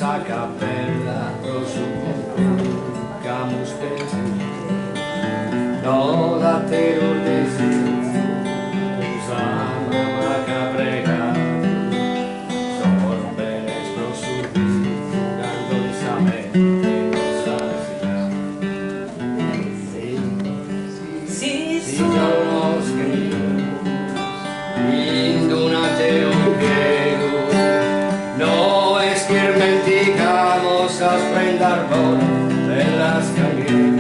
a cappella prosciutto camus no da terror desizio usama macabrega sorberes prosciutto gandolosamente si sono scritti in una teoría no esquirmenticamos a sprendar por de las calles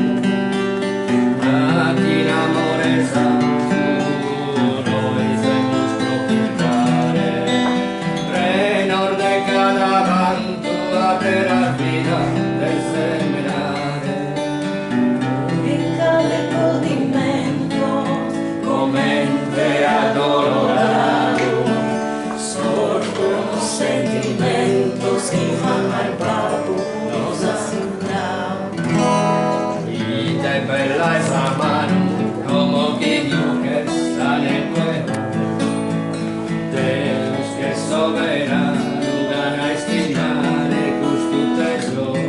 máquina moresa no hicimos propietare renor de cada canto a terapia del seminare in cada condimento comente adolorado sorgono sentimentos que van al papo nos aseguraron y te bella esa mano como guiño que está en el cuero de los que soberano gana estimar y gusto tesoro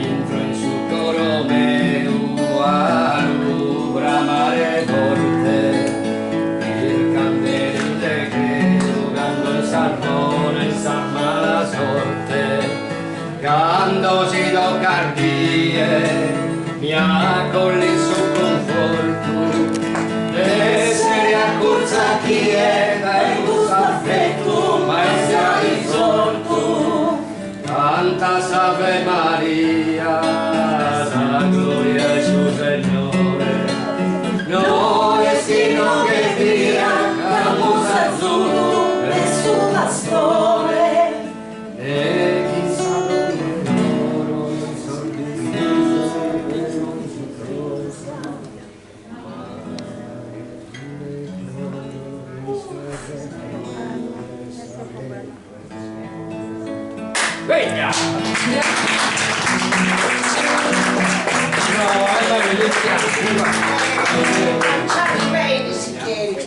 intro en su coro meu alubra mare forte il candelo de che jugando el salmón en San mala sorte quando si do cardie mi accolli su conforto essere accursa chieda e gusto affetto ma è sia risolto canta Ave Maria la gloria es su Señore no destino che via camus azzurro de su pastore e chissà loro i Venga! No, è la bellezza.